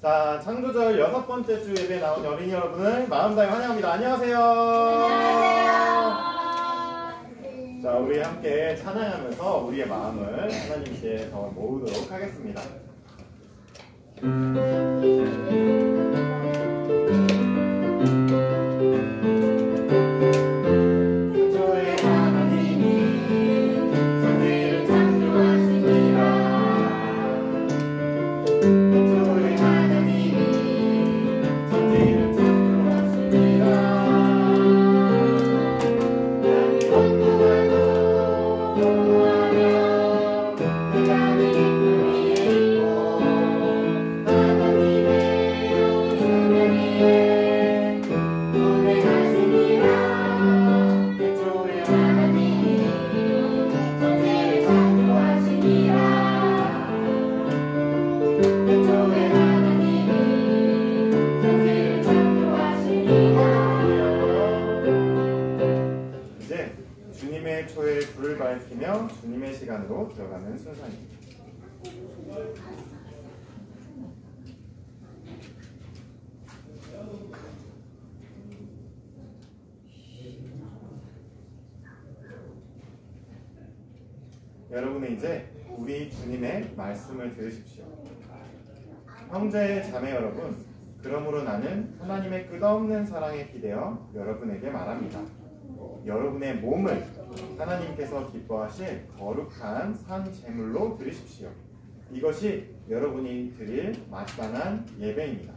자, 창조절 6번째 주 예배에 나온 어린이 여러분을 마음 다해 환영합니다. 안녕하세요. 안녕하세요. 자, 우리 함께 찬양하면서 우리의 마음을 하나님께 더 모으도록 하겠습니다. 주님의 초에 불을 밝히며 주님의 시간으로 들어가는 순서입니다. 여러분은 이제 우리 주님의 말씀을 들으십시오. 형제 자매 여러분, 그러므로 나는 하나님의 끝없는 사랑에 기대어 여러분에게 말합니다. 여러분의 몸을 하나님께서 기뻐하실 거룩한 산 제물로 드리십시오. 이것이 여러분이 드릴 마땅한 예배입니다.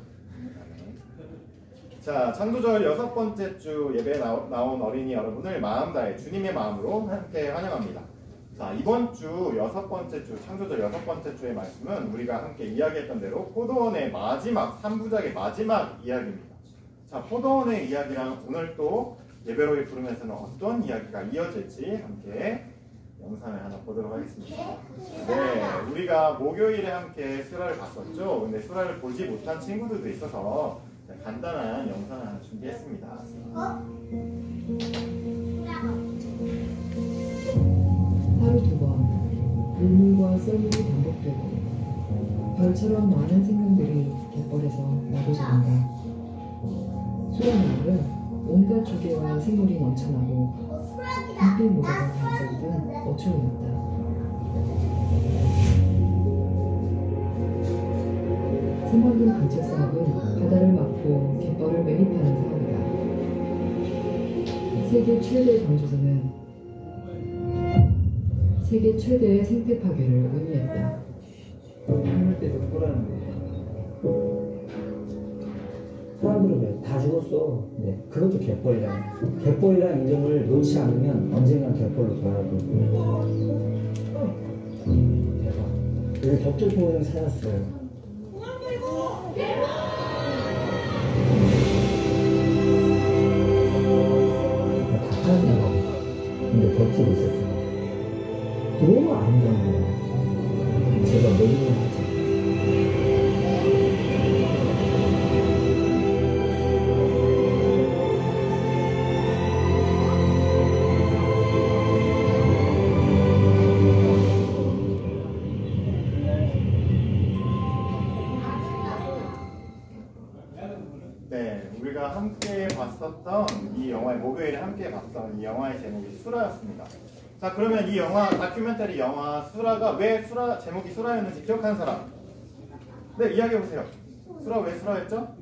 자, 창조절 6번째 주 예배에 나온 어린이 여러분을 마음 다해 주님의 마음으로 함께 환영합니다. 자, 이번 주 6번째 주, 창조절 6번째 주의 말씀은 우리가 함께 이야기했던 대로 포도원의 마지막, 3부작의 마지막 이야기입니다. 자, 포도원의 이야기랑 오늘 또 예배로이 부르면서는 어떤 이야기가 이어질지 함께 영상을 하나 보도록 하겠습니다. 네, 우리가 목요일에 함께 수라를 봤었죠. 근데 수라를 보지 못한 친구들도 있어서 간단한 영상을 하나 준비했습니다. 하루 두 번, 눈물과 썰물이 반복되고 별처럼 많은 생명들이 갯벌에서 나고 자란다. 수라마을은 온갖 조개와 생물이 넘쳐나고 빛빛 모래가 반짝이던 어촌이었다. 새만금 간척 사업은 바다를 막고 갯벌을 매립하는 사업이다. 세계 최대 방조선은 세계 최대의 생태 파괴를 의미했다. 하늘 때도 꼬라는데 사람들은 다 죽었어. 네, 그것도 갯벌이라는 이름을 놓지 않으면 언젠간 갯벌로 돌아가고. 대박. 여기 격돌표를 찾았어요. 다 찾은 거. 근데 격돌이 있었어. 너무 아름다운 거야. 제가 너무 하죠. 네, 우리가 함께 봤었던 이 영화의 목요일에 함께 봤던 이 영화의 제목이 수라였습니다. 자, 그러면 이 영화, 다큐멘터리 영화 수라가 왜 제목이 수라였는지 기억하는 사람? 네, 이야기해보세요. 수라 왜 수라였죠?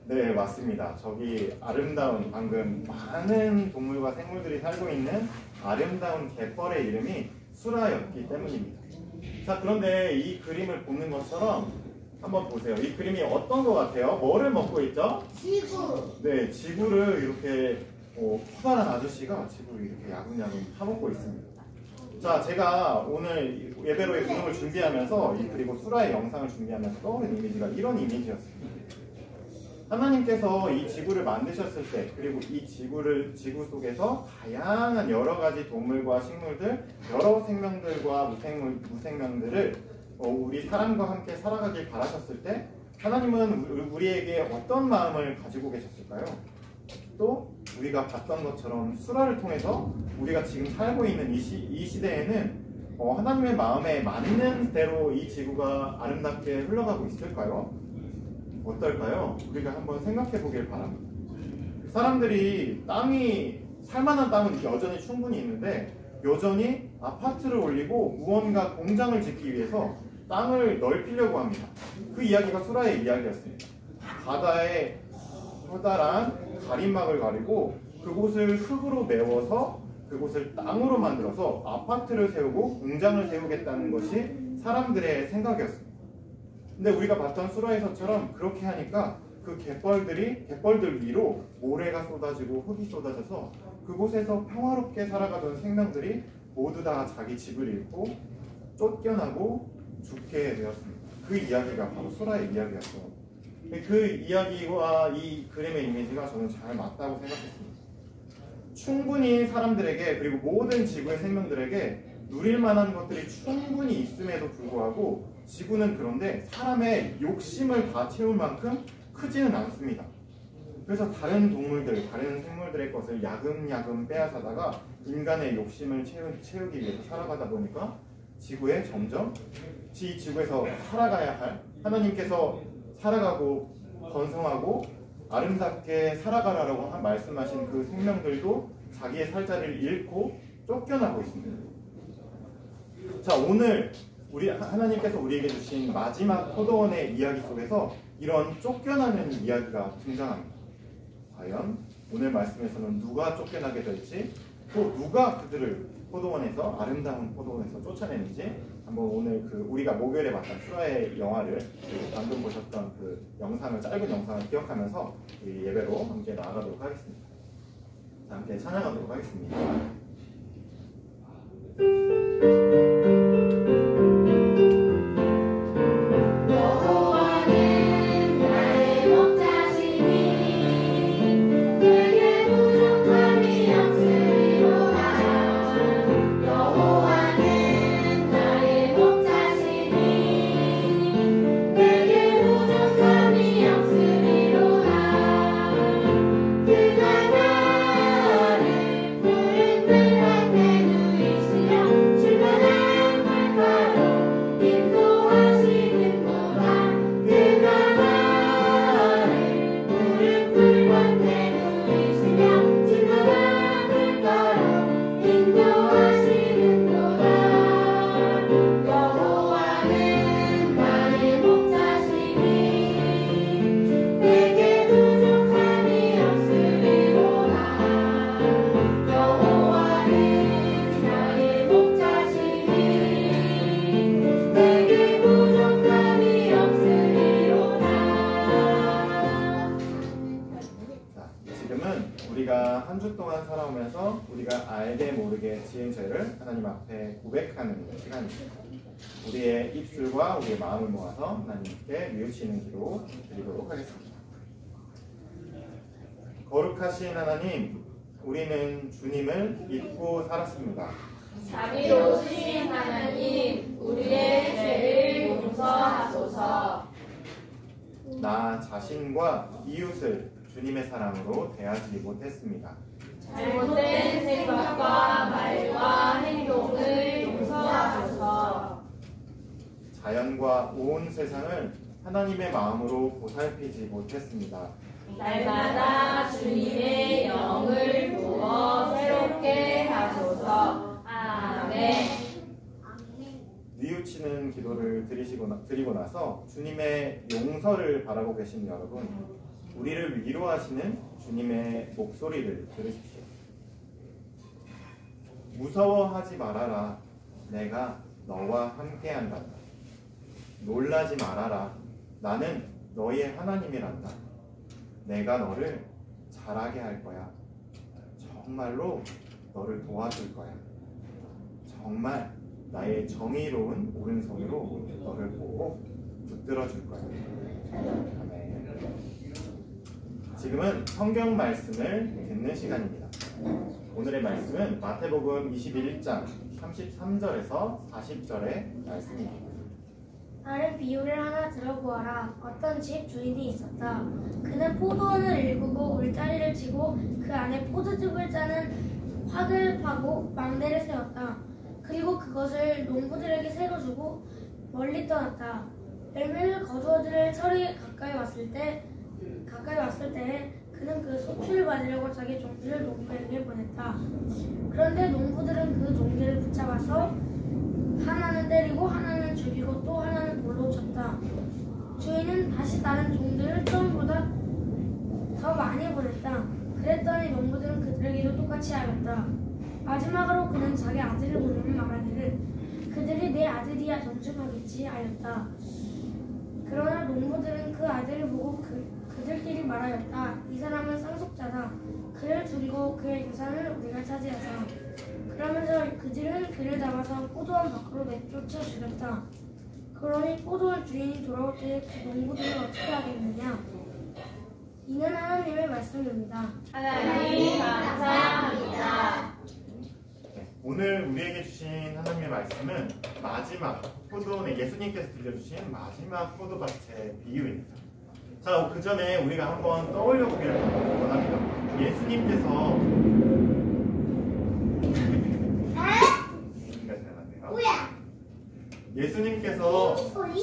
네, 맞습니다. 저기 아름다운, 방금 많은 동물과 생물들이 살고 있는 아름다운 갯벌의 이름이 수라였기 때문입니다. 자, 그런데 이 그림을 보는 것처럼 한번 보세요. 이 그림이 어떤 것 같아요? 뭐를 먹고 있죠? 지구. 네, 지구를 이렇게 커다란 아저씨가 지구를 이렇게 야금야금 파먹고 있습니다. 자, 제가 오늘 예배로의 부름을 준비하면서 그리고 수라의 영상을 준비하면서 떠오른 이미지가 이런 이미지였습니다. 하나님께서 이 지구를 만드셨을 때, 그리고 이 지구 속에서 다양한 여러 가지 동물과 식물들, 여러 생명들과 무생명들을 우리 사람과 함께 살아가길 바라셨을 때 하나님은 우리에게 어떤 마음을 가지고 계셨을까요? 또 우리가 봤던 것처럼 수라를 통해서 우리가 지금 살고 있는 이 시대에는 하나님의 마음에 맞는 대로 이 지구가 아름답게 흘러가고 있을까요? 어떨까요? 우리가 한번 생각해 보길 바랍니다. 사람들이 살만한 땅은 여전히 충분히 있는데 여전히 아파트를 올리고 무언가 공장을 짓기 위해서 땅을 넓히려고 합니다. 그 이야기가 수라의 이야기였습니다. 바다에 커다란 가림막을 가리고 그곳을 흙으로 메워서 그곳을 땅으로 만들어서 아파트를 세우고 공장을 세우겠다는 것이 사람들의 생각이었습니다. 근데 우리가 봤던 수라에서처럼 그렇게 하니까 그 갯벌들 위로 모래가 쏟아지고 흙이 쏟아져서 그곳에서 평화롭게 살아가던 생명들이 모두 다 자기 집을 잃고 쫓겨나고 죽게 되었습니다. 그 이야기가 바로 수라의 이야기였어요. 그 이야기와 이 그림의 이미지가 저는 잘 맞다고 생각했습니다. 충분히 사람들에게 그리고 모든 지구의 생명들에게 누릴 만한 것들이 충분히 있음에도 불구하고 지구는 그런데 사람의 욕심을 다 채울 만큼 크지는 않습니다. 그래서 다른 동물들, 다른 생물들의 것을 야금야금 빼앗아다가 인간의 욕심을 채우기 위해서 살아가다 보니까 지구에 점점 이 지구에서 살아가야 할 하나님께서 살아가고 번성하고 아름답게 살아가라고 말씀하신 그 생명들도 자기의 살자리를 잃고 쫓겨나고 있습니다. 자, 오늘 하나님께서 우리에게 주신 마지막 포도원의 이야기 속에서 이런 쫓겨나는 이야기가 등장합니다. 과연 오늘 말씀에서는 누가 쫓겨나게 될지 또 누가 그들을 포도원에서 아름다운 포도원에서 쫓아내는지 한번 오늘 우리가 목요일에 봤던 수라의 영화를 방금 보셨던 그 영상을 짧은 영상을 기억하면서 우리 예배로 함께 나아가도록 하겠습니다. 자, 함께 찬양하도록 하겠습니다. 한 주 동안 살아오면서 우리가 알게 모르게 지은 죄를 하나님 앞에 고백하는 시간입니다. 우리의 입술과 우리의 마음을 모아서 하나님께 뉘우치는 기도 드리도록 하겠습니다. 거룩하신 하나님, 우리는 주님을 잊고 살았습니다. 자비로우신 하나님, 우리의 죄를 용서하소서. 나 자신과 이웃을 주님의 사랑으로 대하지 못했습니다. 잘못된 생각과 말과 행동을 용서하소서. 자연과 온 세상을 하나님의 마음으로 보살피지 못했습니다. 날마다 주님의 영을 부어 새롭게 하소서. 아멘. 뉘우치는 기도를 드리고 나서 주님의 용서를 바라고 계신 여러분, 우리를 위로하시는 주님의 목소리를 들으십시오. 무서워하지 말아라. 내가 너와 함께한다. 놀라지 말아라. 나는 너의 하나님이란다. 내가 너를 잘하게 할 거야. 정말로 너를 도와줄 거야. 정말 나의 정의로운 오른손으로 너를 보고 붙들어 줄 거야. 아멘. 지금은 성경 말씀을 듣는 시간입니다. 오늘의 말씀은 마태복음 21장 33절에서 40절의 말씀입니다. 다른 비유를 하나 들어보아라. 어떤 집 주인이 있었다. 그는 포도원을 일구고 울타리를 치고 그 안에 포도즙을 짜는 확을 파고 망대를 세웠다. 그리고 그것을 농부들에게 새로 주고 멀리 떠났다. 열매를 거두어들을 철이 가까이 왔을 때에 그는 그 소출을 받으려고 자기 종들을 농부에게 보냈다. 그런데 농부들은 그 종들을 붙잡아서 하나는 때리고 하나는 죽이고 또 하나는 돌로 쳤다. 주인은 다시 다른 종들을 처음보다 더 많이 보냈다. 그랬더니 농부들은 그들에게도 똑같이 하였다. 마지막으로 그는 자기 아들을 보내며 말하기를 그들이 내 아들이야 정중하겠지 하였다. 그러나 농부들은 그 아들을 보고 그들끼리 말하였다. 이 사람은 상속자다. 그를 죽이고 그의 유산을 우리가 차지하자. 그러면서 그들은 그를 잡아서 포도원 밖으로 내쫓아 죽였다. 그러니 포도원 주인이 돌아올 때 그 농부들을 어떻게 하겠느냐? 이는 하나님의 말씀입니다. 하나님 감사합니다. 오늘 우리에게 주신 하나님의 말씀은 마지막 포도원에 예수님께서 들려주신 마지막 포도밭의 비유입니다. 자, 그 전에 우리가 한번 떠올려 보기를 원합니다. 예수님께서 예수님께서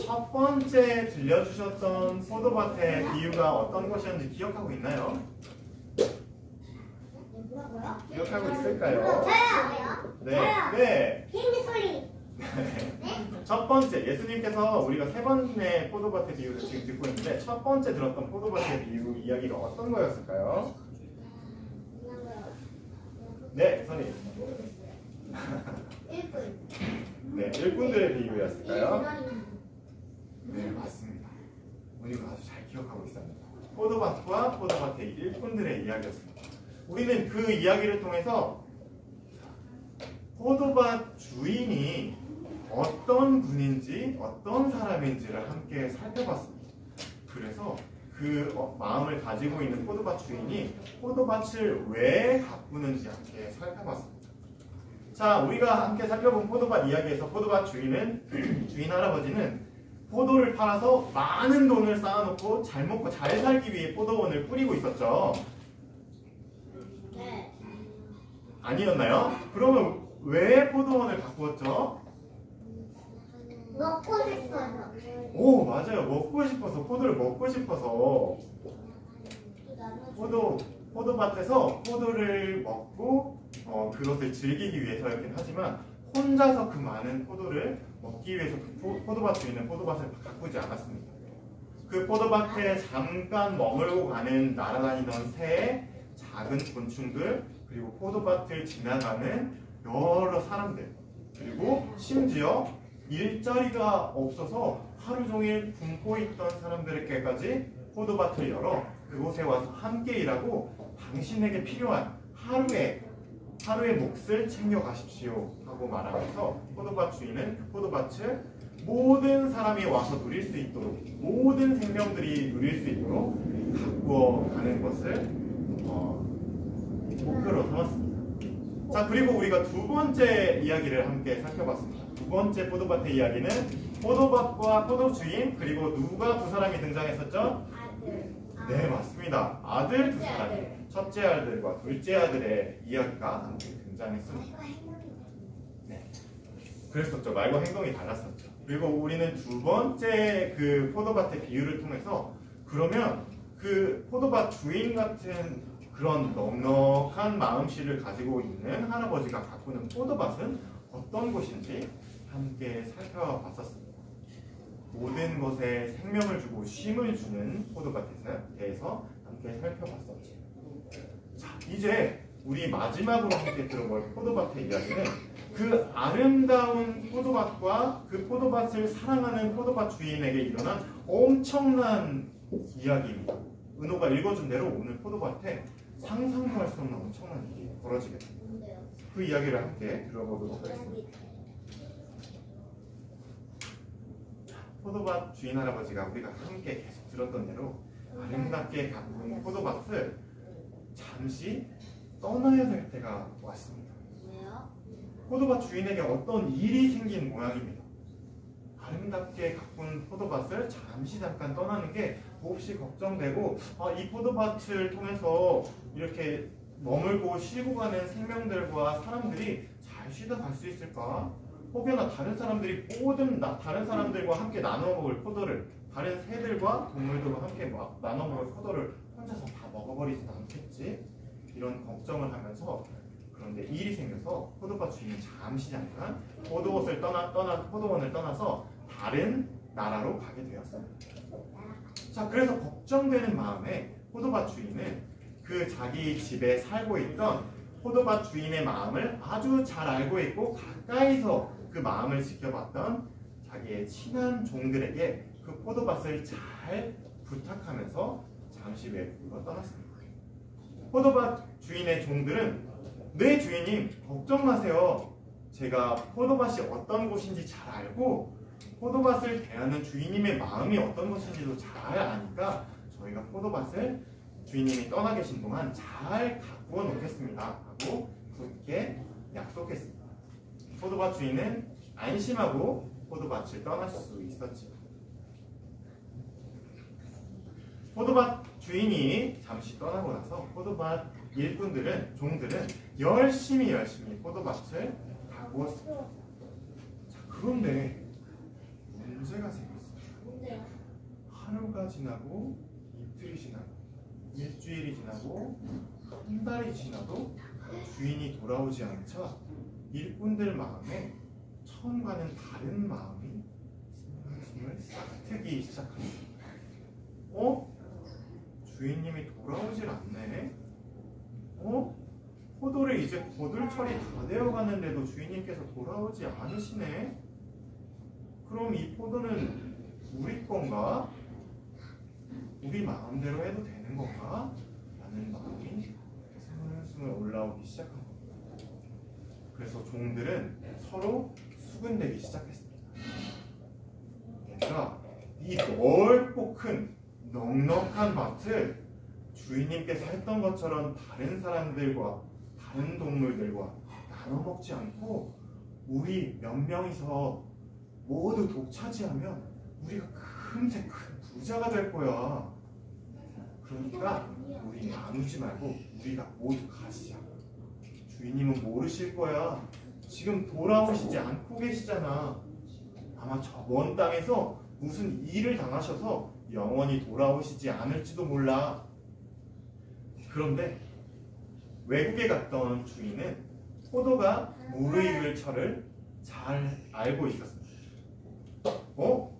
첫 번째 들려주셨던 포도밭의 비유가 어떤 것이었는지 기억하고 있나요? 기억하고 있을까요? 네. 비행기 소리. 첫 번째, 예수님께서 우리가 세 번의 포도밭의 비유를 지금 듣고 있는데 첫 번째 들었던 포도밭의 비유 이야기가 어떤 거였을까요? 네, 선생님. 네, 일꾼들의 비유였을까요? 네, 맞습니다. 우리가 아주 잘 기억하고 있습니다. 포도밭과 포도밭의 일꾼들의 이야기였습니다. 우리는 그 이야기를 통해서 포도밭 주인이 어떤 분인지 어떤 사람인지를 함께 살펴봤습니다. 그래서 그 마음을 가지고 있는 포도밭 주인이 포도밭을 왜 가꾸는지 함께 살펴봤습니다. 자, 우리가 함께 살펴본 포도밭 이야기에서 포도밭 주인 할아버지는 포도를 팔아서 많은 돈을 쌓아놓고 잘 먹고 잘 살기 위해 포도원을 꾸리고 있었죠. 네. 아니었나요? 그러면 왜 포도원을 가꾸었죠? 먹고 싶어서. 오, 맞아요. 먹고 싶어서, 포도를 먹고 싶어서 포도밭에서 포도를 먹고 그것을 즐기기 위해서였긴 하지만 혼자서 그 많은 포도를 먹기 위해서 그 포도밭 주인은 포도밭을 가꾸지 않았습니다. 그 포도밭에 잠깐 머물고 가는 날아다니던 새, 작은 곤충들, 그리고 포도밭을 지나가는 여러 사람들, 그리고 심지어 일자리가 없어서 하루 종일 굶고 있던 사람들에게까지 포도밭을 열어 그곳에 와서 함께 일하고 당신에게 필요한 하루의 몫을 챙겨가십시오 하고 말하면서 포도밭 주인은 그 포도밭을 모든 사람이 와서 누릴 수 있도록, 모든 생명들이 누릴 수 있도록 가꾸어 가는 것을 목표로 삼았습니다. 자, 그리고 우리가 두 번째 이야기를 함께 살펴봤습니다. 두 번째 포도밭의 이야기는 포도밭과 포도주인, 그리고 누가 두 사람이 등장했었죠? 네, 맞습니다. 아들 두 사람, 첫째 아들과 둘째 아들의 이야기가 함께 등장했습니다. 네, 그랬었죠. 말과 행동이 달랐었죠. 그리고 우리는 두 번째 그 포도밭의 비유를 통해서 그러면 그 포도밭 주인 같은 그런 넉넉한 마음씨를 가지고 있는 할아버지가 가꾸는 포도밭은 어떤 곳인지 함께 살펴봤었습니다. 모든 것에 생명을 주고 쉼을 주는 포도밭에 대해서 함께 살펴봤었죠. 자, 이제 우리 마지막으로 함께 들어볼 포도밭의 이야기는 그 아름다운 포도밭과 그 포도밭을 사랑하는 포도밭 주인에게 일어난 엄청난 이야기입니다. 은호가 읽어준 대로 오늘 포도밭에 상상도 할 수 없는 엄청난 일이 벌어지게 됩니다. 그 이야기를 함께 들어보도록 하겠습니다. 포도밭 주인 할아버지가 우리가 함께 계속 들었던 대로 아름답게 가꾼 포도밭을 잠시 떠나야 될 때가 왔습니다. 포도밭 주인에게 어떤 일이 생긴 모양입니다. 아름답게 가꾼 포도밭을 잠깐 떠나는 게 몹시 걱정되고, 이 포도밭을 통해서 이렇게 머물고 쉬고 가는 생명들과 사람들이 잘 쉬다 갈 수 있을까? 혹여나 다른 사람들이 다른 사람들과 함께 나눠 먹을 포도를 다른 새들과 동물들과 함께 나눠 먹을 포도를 혼자서 다 먹어버리지도 않겠지? 이런 걱정을 하면서 그런데 일이 생겨서 포도밭 주인은 잠시 잠깐 포도원을 떠나서 다른 나라로 가게 되었어요. 자, 그래서 걱정되는 마음에 포도밭 주인은 그 자기 집에 살고 있던 포도밭 주인의 마음을 아주 잘 알고 있고 가까이서 그 마음을 지켜봤던 자기의 친한 종들에게 그 포도밭을 잘 부탁하면서 잠시 외국으로 떠났습니다. 포도밭 주인의 종들은 네 주인님 걱정 마세요. 제가 포도밭이 어떤 곳인지 잘 알고 포도밭을 대하는 주인님의 마음이 어떤 것인지도 잘 아니까 저희가 포도밭을 주인님이 떠나 계신 동안 잘 가꾸어 놓겠습니다 하고 굳게 약속했습니다. 포도밭 주인은 안심하고 포도밭을 떠날 수 있었지요. 포도밭 주인이 잠시 떠나고 나서 포도밭 종들은 열심히 포도밭을 가꾸었습니다. 자, 그런데 문제가 생겼어요. 하루가 지나고 이틀이 지나고 일주일이 지나고 한 달이 지나도 주인이 돌아오지 않자 일꾼들 마음에 처음과는 다른 마음이 숨을 싹 트기 시작합니다. 주인님이 돌아오질 않네? 포도를 이제 거둘철이 다 되어가는데도 주인님께서 돌아오지 않으시네? 그럼 이 포도는 우리 건가? 우리 마음대로 해도 되는 건가? 라는 마음이 스물스물 올라오기 시작한 겁니다. 그래서 종들은 서로 수군대기 시작했습니다. 얘들아, 이 넓고 큰 넉넉한 밭을 주인님께서 했던 것처럼 다른 사람들과 다른 동물들과 나눠 먹지 않고 우리 몇 명이서 모두 독차지하면 우리가 금세 큰 부자가 될 거야. 그러니까 우리 나누지 말고 우리가 모두 가지자. 주인님은 모르실 거야. 지금 돌아오시지 않고 계시잖아. 아마 저 먼 땅에서 무슨 일을 당하셔서 영원히 돌아오시지 않을지도 몰라. 그런데 외국에 갔던 주인은 포도가 무르익을 철을 잘 알고 있었습니다.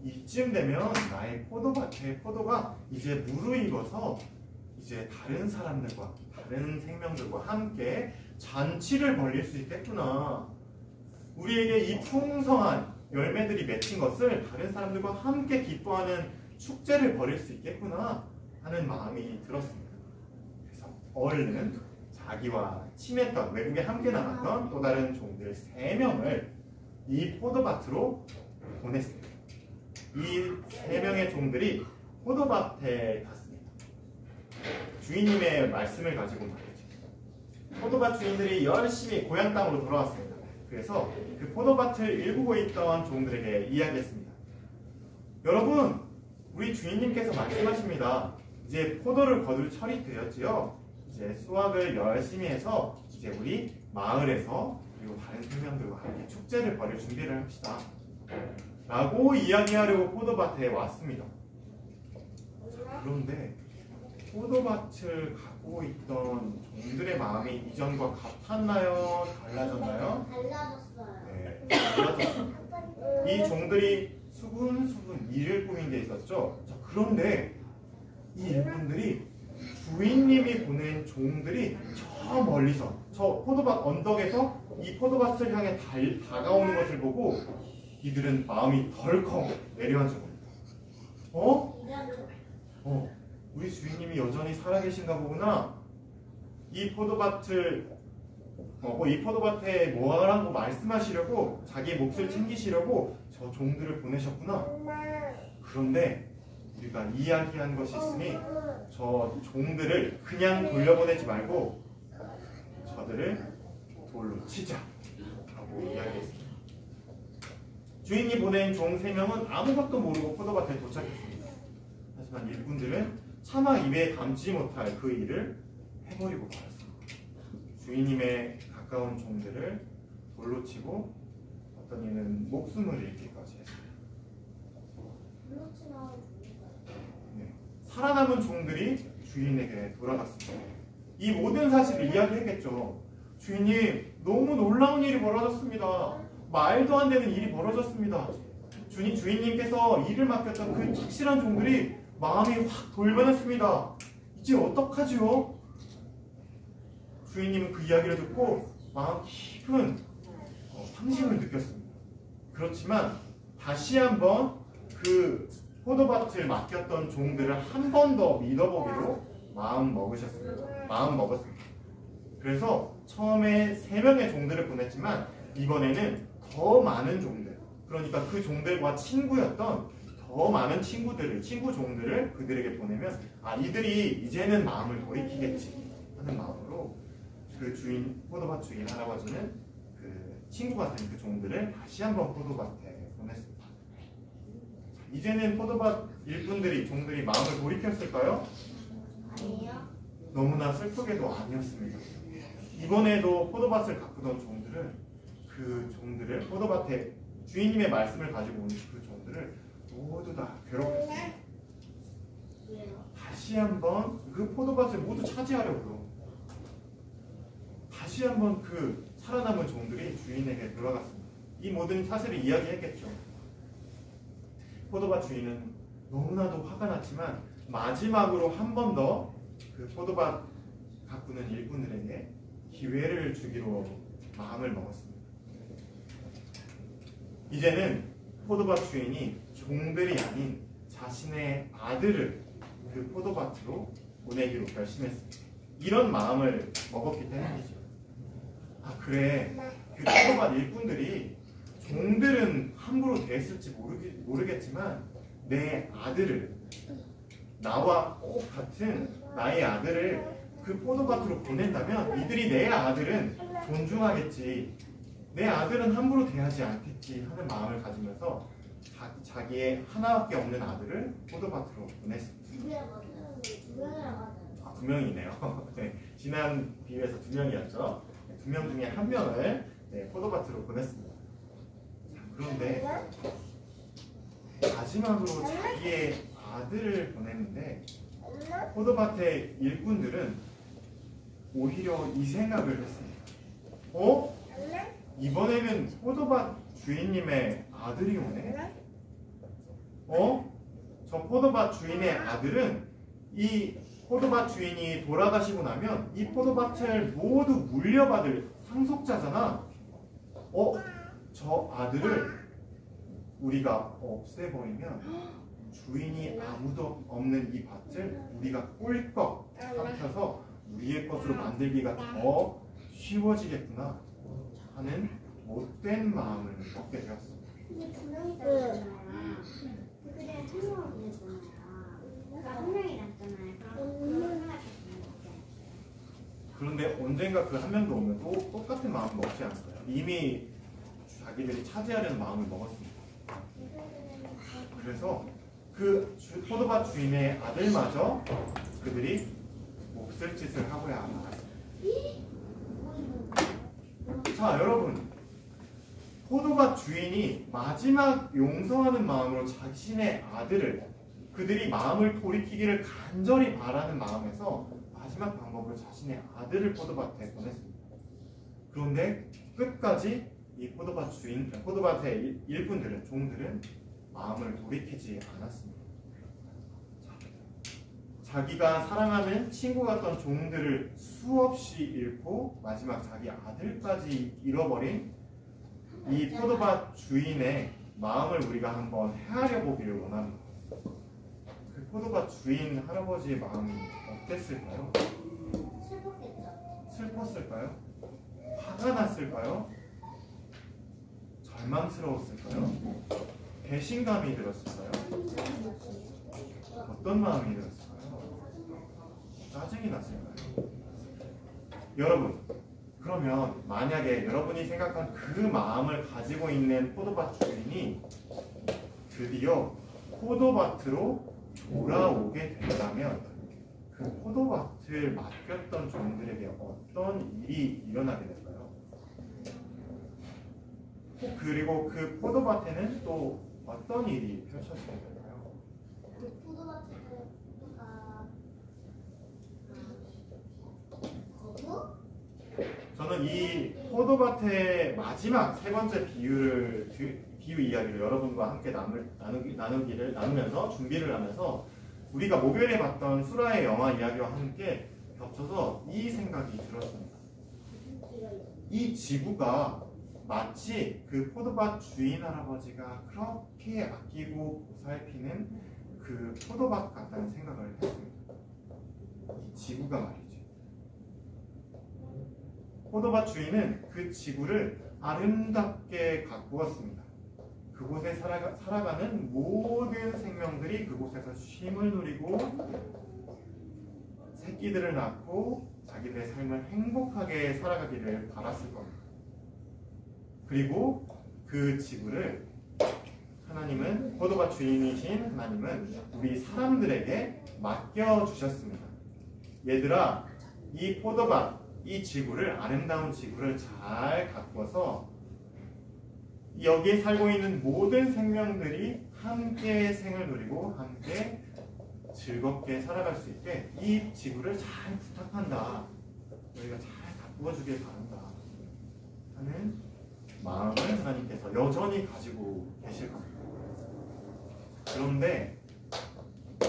이쯤 되면 나의 포도밭에 포도가 이제 무르익어서 이제 다른 사람들과 다른 생명들과 함께 잔치를 벌일 수 있겠구나. 우리에게 이 풍성한 열매들이 맺힌 것을 다른 사람들과 함께 기뻐하는 축제를 벌일 수 있겠구나 하는 마음이 들었습니다. 그래서 얼른 자기와 친했던 외국에 함께 나갔던 또 다른 종들 3명을 이 포도밭으로 보냈습니다. 이 3명의 종들이 포도밭에 갔습니다. 주인님의 말씀을 가지고 말이죠. 포도밭 주인들이 열심히 고향 땅으로 돌아왔습니다. 그래서 그 포도밭을 일구고 있던 종들에게 이야기했습니다. 여러분, 우리 주인님께서 말씀하십니다. 이제 포도를 거둘 철이 되었지요. 이제 수확을 열심히 해서 이제 우리 마을에서 그리고 다른 생명들과 함께 축제를 벌일 준비를 합시다. 라고 이야기하려고 포도밭에 왔습니다. 그런데 포도밭을 갖고 있던 종들의 마음이 이전과 같았나요? 달라졌나요? 달라졌어요. 네, 달라졌습니다. 이 종들이 수군수군 일을 꾸민 게 있었죠. 자, 그런데 이 일꾼들이 주인님이 보낸 종들이 저 멀리서 저 포도밭 언덕에서 이 포도밭을 향해 다가오는 것을 보고 이들은 마음이 덜컥 내려앉은 겁니다. 우리 주인님이 여전히 살아계신가 보구나. 이 포도밭에 뭐라고 말씀하시려고 자기 몫을 챙기시려고 저 종들을 보내셨구나. 그런데 우리가 이야기한 것이 있으니 저 종들을 그냥 돌려보내지 말고 저들을 돌로 치자 라고 이야기했습니다. 주인이 보낸 종 3명은 아무것도 모르고 포도밭에 도착했습니다. 하지만 일꾼들은 차마 입에 담지 못할 그 일을 해버리고 말았습니다. 주인님의 가까운 종들을 돌로 치고 어떤 이는 목숨을 잃기까지 했습니다. 네. 살아남은 종들이 주인에게 돌아갔습니다. 이 모든 사실을 이야기했겠죠. 주인님, 너무 놀라운 일이 벌어졌습니다. 말도 안 되는 일이 벌어졌습니다. 주인님께서 일을 맡겼던 그 착실한 종들이 마음이 확 돌변했습니다. 이제 어떡하지요? 주인님은 그 이야기를 듣고 마음 깊은 상심을 느꼈습니다. 그렇지만 다시 한번 그 포도밭을 맡겼던 종들을 한 번 더 믿어보기로 마음 먹었습니다. 그래서 처음에 3명의 종들을 보냈지만 이번에는 더 많은 종들, 그러니까 그 종들과 친구였던 더 많은 친구 종들을 그들에게 보내면 이들이 이제는 마음을 돌이키겠지 하는 마음으로 그 포도밭 주인 할아버지는 그 친구 같은 그 종들을 다시 한번 포도밭에 보냈습니다. 이제는 포도밭 일꾼들이 종들이 마음을 돌이켰을까요? 아니요. 너무나 슬프게도 아니었습니다. 이번에도 포도밭을 가꾸던 종들을 포도밭에 주인님의 말씀을 가지고 온 그 종들을 모두 다 괴롭혔습니다. 왜요? 다시 한번 그 포도밭을 모두 차지하려고요. 다시 한번 그 살아남은 종들이 주인에게 돌아갔습니다. 이 모든 사실을 이야기했겠죠. 포도밭 주인은 너무나도 화가 났지만 마지막으로 한 번 더 그 포도밭 가꾸는 일꾼들에게 기회를 주기로 마음을 먹었습니다. 이제는 포도밭 주인이 종들이 아닌 자신의 아들을 그 포도밭으로 보내기로 결심했습니다. 이런 마음을 먹었기 때문이죠. 그래, 그 포도밭 일꾼들이 종들은 함부로 대했을지 모르겠지만 내 아들을, 나와 꼭 같은 나의 아들을 그 포도밭으로 보낸다면 이들이 내 아들은 존중하겠지, 내 아들은 함부로 대하지 않겠지 하는 마음을 가지면서 자기의 하나밖에 없는 아들을 포도밭으로 보냈습니다. 2명이네요. 네, 지난 비유에서 2명이었죠. 2명 중에 1명을 포도밭으로 보냈습니다. 그런데 마지막으로 자기의 아들을 보냈는데 포도밭의 일꾼들은 오히려 이 생각을 했습니다. 이번에는 포도밭 주인님의 아들이 오네? 저 포도밭 주인의 아들은 이 포도밭 주인이 돌아가시고 나면 이 포도밭을 모두 물려받을 상속자잖아. 저 아들을 우리가 없애버리면 주인이 아무도 없는 이 밭을 우리가 꿀꺽 삼켜서 우리의 것으로 만들기가 더 쉬워지겠구나 하는 못된 마음을 먹게 되었습니다. 근데 2명이 낫잖아요. 그래, 1명은 그랬잖아요. 그러니까 1명이 낫잖아요. 그럼 그런데 언젠가 그 1명도 오면 또 똑같은 마음을 먹지 않을까요? 이미 자기들이 차지하려는 마음을 먹었습니다. 그래서 그 포도밭 주인의 아들마저 그들이 몹쓸 짓을 하고야 말았습니다. 자, 여러분, 포도밭 주인이 마지막 용서하는 마음으로 자신의 아들을, 그들이 마음을 돌이키기를 간절히 바라는 마음에서 마지막 방법으로 자신의 아들을 포도밭에 보냈습니다. 그런데 끝까지 이 포도밭의 일꾼들은, 종들은 마음을 돌이키지 않았습니다. 자기가 사랑하는 친구 같던 종들을 수없이 잃고 마지막 자기 아들까지 잃어버린 이 포도밭 주인의 마음을 우리가 한번 헤아려 보기를 원합니다. 그 포도밭 주인 할아버지의 마음이 어땠을까요? 슬펐을까요? 화가 났을까요? 절망스러웠을까요? 배신감이 들었을까요? 어떤 마음이 들었을까요? 짜증이 났을까요? 여러분, 그러면 만약에 여러분이 생각한 그 마음을 가지고 있는 포도밭 주인이 드디어 포도밭으로 돌아오게 된다면 그 포도밭을 맡겼던 종들에게 어떤 일이 일어나게 될까요? 그리고 그 포도밭에는 또 어떤 일이 펼쳐질까요? 그 포도밭에는 거부? 저는 이 포도밭의 마지막 세 번째 비유 이야기를 여러분과 함께 나누면서 준비를 하면서 우리가 목요일에 봤던 수라의 영화 이야기와 함께 겹쳐서 이 생각이 들었습니다. 이 지구가 마치 그 포도밭 주인 할아버지가 그렇게 아끼고 보살피는 그 포도밭 같다는 생각을 했습니다. 이 지구가 말이죠. 포도밭 주인은 그 지구를 아름답게 가꾸었습니다. 그곳에 살아가는 모든 생명들이 그곳에서 쉼을 누리고 새끼들을 낳고 자기들의 삶을 행복하게 살아가기를 바랐을 겁니다. 그리고 그 지구를 하나님은, 포도밭 주인이신 하나님은 우리 사람들에게 맡겨주셨습니다. 얘들아, 이 포도밭, 이 지구를, 아름다운 지구를 잘 가꾸어서 여기에 살고 있는 모든 생명들이 함께 생을 누리고 함께 즐겁게 살아갈 수 있게 이 지구를 잘 부탁한다. 너희가 잘 가꾸어주길 바란다 하는 마음을 하나님께서 여전히 가지고 계실 겁니다. 그런데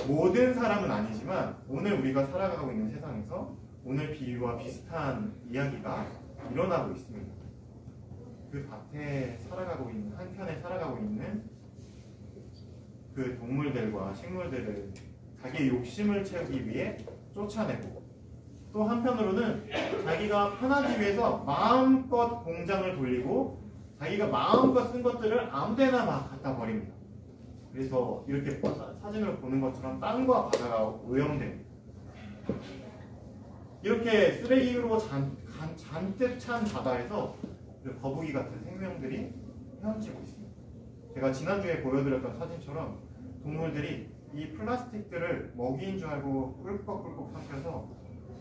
모든 사람은 아니지만 오늘 우리가 살아가고 있는 세상에서 오늘 비유와 비슷한 이야기가 일어나고 있습니다. 그 밭에 살아가고 있는, 한편에 살아가고 있는 그 동물들과 식물들을 자기의 욕심을 채우기 위해 쫓아내고, 또 한편으로는 자기가 편하기 위해서 마음껏 공장을 돌리고 자기가 마음껏 쓴 것들을 아무데나 막 갖다 버립니다. 그래서 이렇게 사진을 보는 것처럼 땅과 바다가 오염됩니다. 이렇게 쓰레기로 잔뜩 찬 바다에서 거북이 같은 생명들이 헤엄치고 있습니다. 제가 지난주에 보여드렸던 사진처럼 동물들이 이 플라스틱들을 먹이인 줄 알고 꿀꺽꿀꺽 삼켜서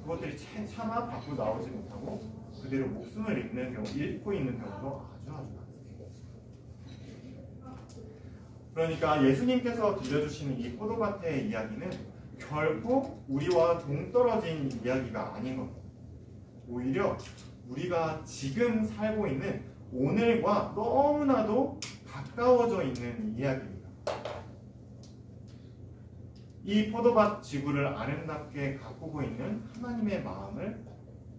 그것들이 차마 밖으로 나오지 못하고 그대로 목숨을 잃고 있는 경우도 아주 많습니다. 그러니까 예수님께서 들려주시는 이 포도밭의 이야기는 결국 우리와 동떨어진 이야기가 아닌 겁니다. 오히려 우리가 지금 살고 있는 오늘과 너무나도 가까워져 있는 이야기입니다. 이 포도밭 지구를 아름답게 가꾸고 있는 하나님의 마음을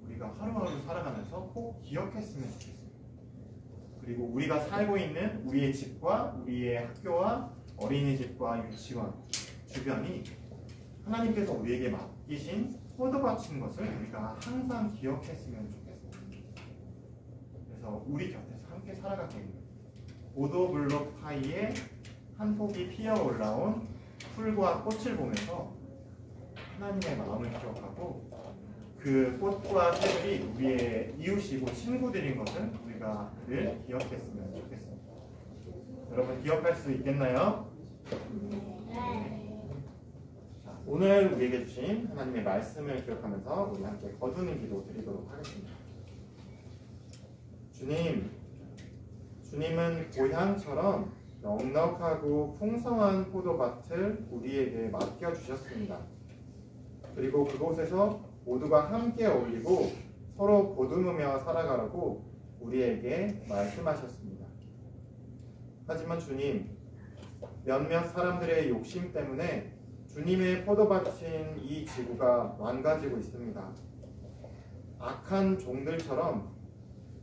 우리가 하루하루 살아가면서 꼭 기억했으면 좋겠습니다. 그리고 우리가 살고 있는 우리의 집과 우리의 학교와 어린이집과 유치원 주변이 하나님께서 우리에게 맡기신 포도밭인 것을 우리가 항상 기억했으면 좋겠습니다. 그래서 우리 곁에서 함께 살아가고 있는 보도블록 사이에 한 폭이 피어 올라온 풀과 꽃을 보면서 하나님의 마음을 기억하고 그 꽃과 새들이 우리의 이웃이고 친구들인 것을 우리가 늘 기억했으면 좋겠습니다. 여러분 기억할 수 있겠나요? 자, 오늘 우리에게 주신 하나님의 말씀을 기억하면서 우리 함께 거두는 기도 드리도록 하겠습니다. 주님은 고향처럼 넉넉하고 풍성한 포도밭을 우리에게 맡겨주셨습니다. 그리고 그곳에서 모두가 함께 어울리고 서로 보듬으며 살아가라고 우리에게 말씀하셨습니다. 하지만 주님, 몇몇 사람들의 욕심 때문에 주님의 포도밭인 이 지구가 망가지고 있습니다. 악한 종들처럼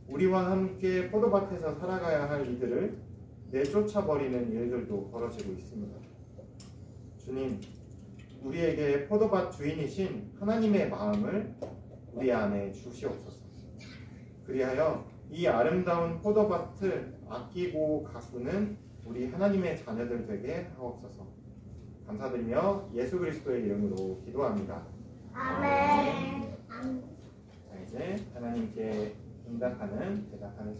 우리와 함께 포도밭에서 살아가야 할 이들을 내쫓아버리는 일들도 벌어지고 있습니다. 주님, 우리에게 포도밭 주인이신 하나님의 마음을 우리 안에 주시옵소서. 그리하여 이 아름다운 포도밭을 아끼고 가꾸는 우리 하나님의 자녀들 되게 하옵소서. 감사드리며 예수 그리스도의 이름으로 기도합니다. 아멘. 자, 이제 하나님께 대답하는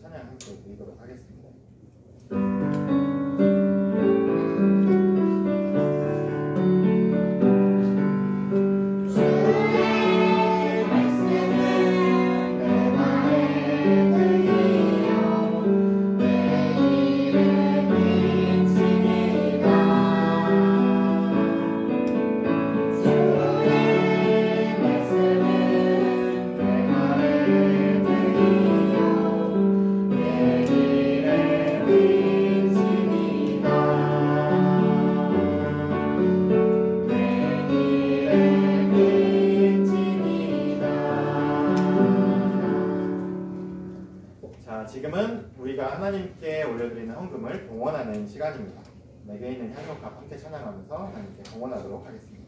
찬양 함께 드리도록 하겠습니다. 주의 말씀은 내 마음에 들리며 내 시간입니다. 내게 있는 향료값 함께 찬양하면서 하나님께 공헌하도록 하겠습니다.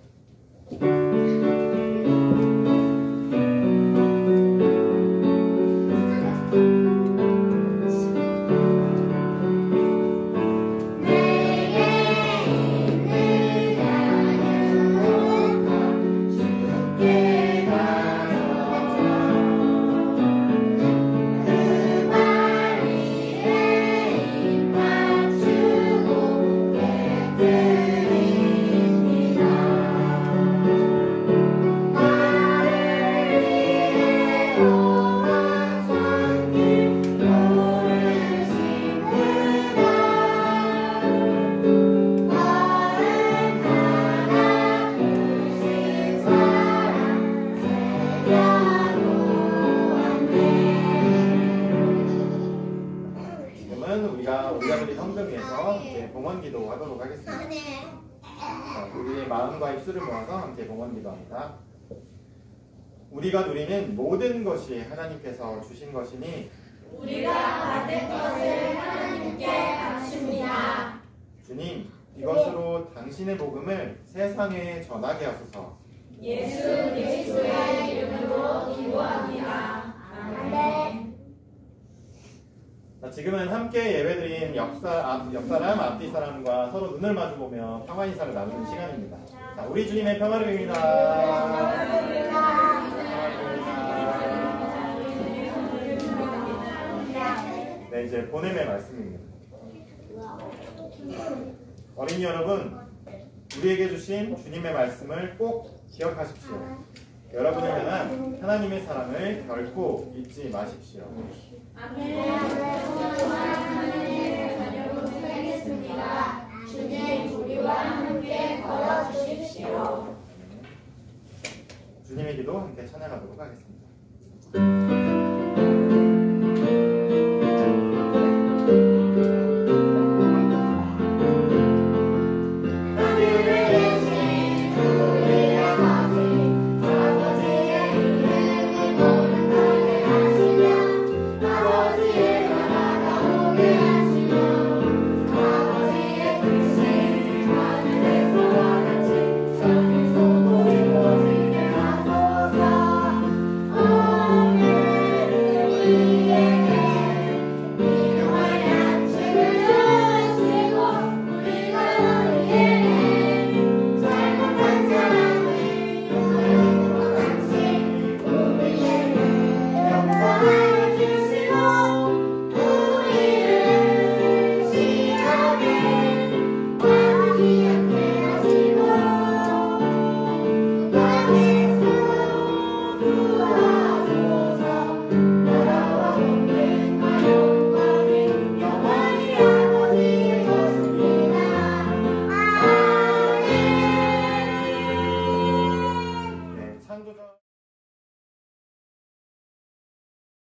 우리가 성금 위해서 봉헌 기도 하도록 하겠습니다. 자, 우리의 마음과 입술을 모아서 함께 봉헌 기도합니다. 우리가 누리는 모든 것이 하나님께서 주신 것이니 우리가 받은 것을 하나님께 바칩니다. 주님, 이것으로 당신의 복음을 세상에 전하게 하소서. 예수 그리스도의 이름으로 기도합니다. 아멘. 자, 지금은 함께 예배드린 옆사람, 앞뒤 사람과 서로 눈을 마주보며 평화 인사를 나누는 시간입니다. 자, 우리 주님의 평화를 빕니다. 네, 이제 보냄의 말씀입니다. 어린이 여러분, 우리에게 주신 주님의 말씀을 꼭 기억하십시오. 여러분을 향한 하나님의 사랑을 결코 잊지 마십시오. 아멘. 하나님의 자녀로 살겠습니다. 주님, 우리와 함께 걸어주십시오. 주님의 기도 함께 찬양하도록 하겠습니다.